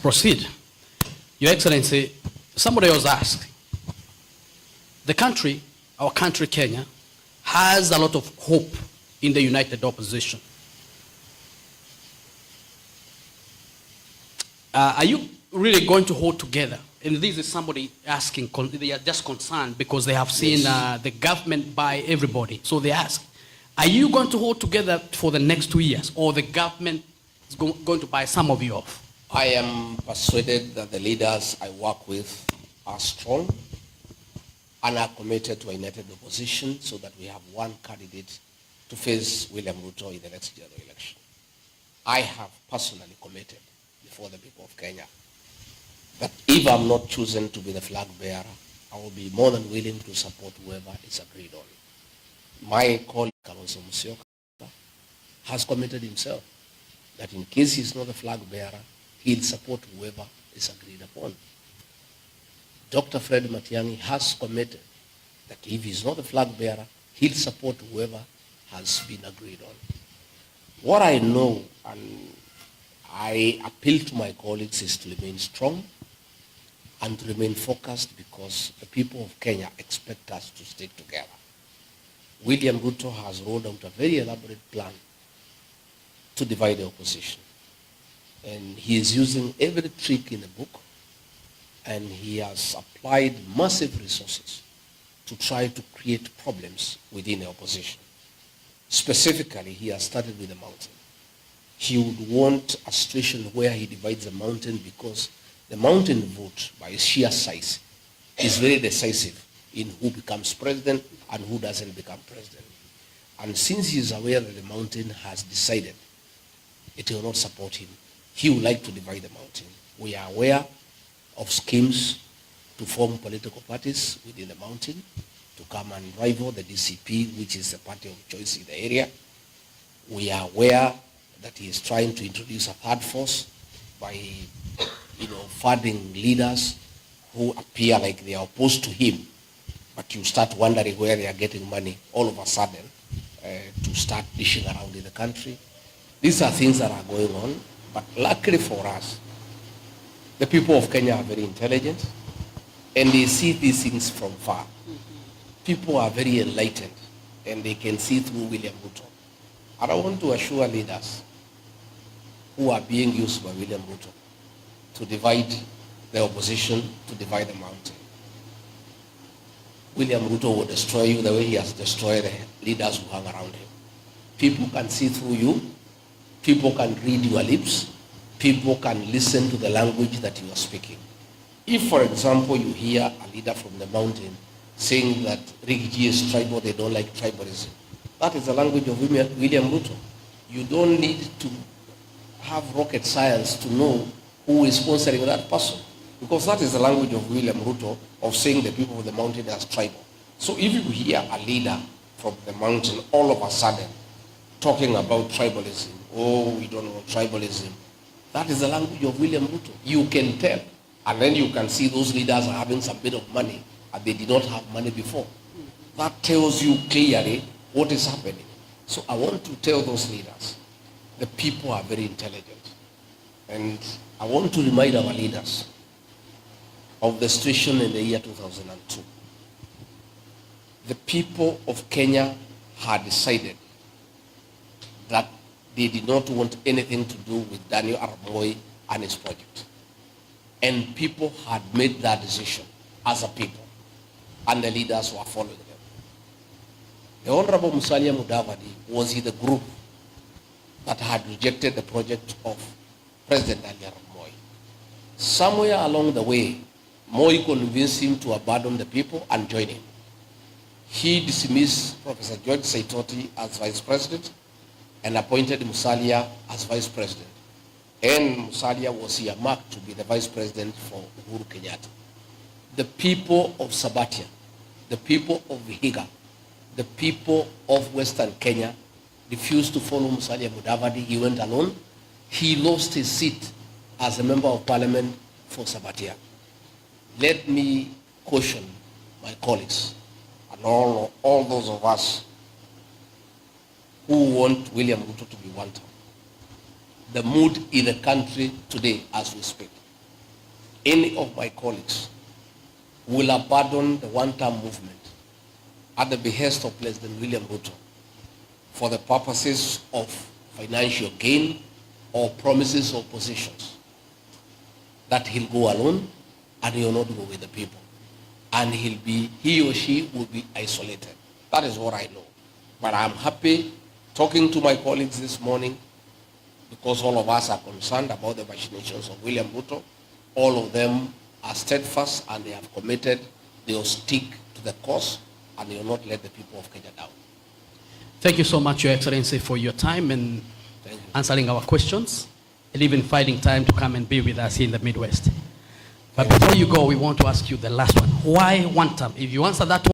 proceed. Your Excellency, somebody was asked, our country, Kenya, has a lot of hope in the united opposition. Are you really going to hold together? And this is somebody asking, they are just concerned because they have seen the government by everybody. So they ask, are you going to hold together for the next 2 years, or the government is going to buy some of you off? I am persuaded that the leaders I work with are strong and are committed to a united opposition so that we have one candidate to face William Ruto in the next general election. I have personally committed before the people of Kenya that if I'm not chosen to be the flag bearer, I will be more than willing to support whoever is agreed on. My colleague, Kalonzo Musyoka, has committed himself that in case he's not the flag bearer, he'll support whoever is agreed upon. Dr. Fred MATIANG'I has committed that if he's not the flag bearer, he'll support whoever has been agreed on. What I know, and I appeal to my colleagues, is to remain strong and to remain focused, because the people of Kenya expect us to stick together. William Ruto has rolled out a very elaborate plan to divide the opposition. And he is using every trick in the book, and he has applied massive resources to try to create problems within the opposition. Specifically, he has started with the mountain. He would want a situation where he divides the mountain, because the mountain vote, by sheer size, is very decisive in who becomes president and who doesn't become president. And since he is aware that the mountain has decided it will not support him, he would like to divide the mountain. We are aware of schemes to form political parties within the mountain to come and rival the DCP, which is the party of choice in the area. We are aware that he is trying to introduce a third force by funding leaders who appear like they are opposed to him, but you start wondering where they are getting money all of a sudden to start dishing around in the country. These are things that are going on, but luckily for us, the people of Kenya are very intelligent and they see these things from far. People are very enlightened and they can see through William Ruto. And I want to assure leaders who are being used by William Ruto to divide the opposition, to divide the mountain. William Ruto will destroy you the way he has destroyed the leaders who hang around him. People can see through you. People can read your lips. People can listen to the language that you are speaking. If, for example, you hear a leader from the mountain saying that Rigiji is tribal, they don't like tribalism, that is the language of William Ruto. You don't need to have rocket science to know who is sponsoring that person, because that is the language of William Ruto of saying the people of the mountain as tribal. So if you hear a leader from the mountain all of a sudden talking about tribalism, oh, we don't want tribalism, that is the language of William Ruto. You can tell, and then you can see those leaders are having some bit of money and they did not have money before. That tells you clearly what is happening. So I want to tell those leaders, the people are very intelligent. And I want to remind our leaders of the situation in the year 2002. The people of Kenya had decided that they did not want anything to do with Daniel Arap Moi and his project. And people had made that decision as a people, and the leaders were following them. The Honorable Musalia Mudavadi was in the group that had rejected the project of President Daniel Arap Moi. Somewhere along the way, Moi convinced him to abandon the people and join him. He dismissed Professor George Saitoti as vice president and appointed Musalia as vice president. And Musalia was earmarked to be the vice president for Uhuru Kenyatta. The people of Sabatia, the people of Vihiga, the people of Western Kenya refused to follow Musalia Mudavadi. He went alone. He lost his seat as a member of parliament for Sabatia. Let me caution my colleagues and all those of us who want William Ruto to be one term. The mood in the country today as we speak any of my colleagues will abandon the one-term movement at the behest of President William Ruto for the purposes of financial gain or promises or positions, that he'll go alone and he will not go with the people. And he or she will be isolated. That is what I know. But I'm happy talking to my colleagues this morning, because all of us are concerned about the machinations of William Ruto. All of them are steadfast and they have committed, they will stick to the course and they will not let the people of Kenya down. Thank you so much, Your Excellency, for your time and answering our questions and even finding time to come and be with us here in the Midwest. But before you go, we want to ask you the last one. Why one term? If you answer that one,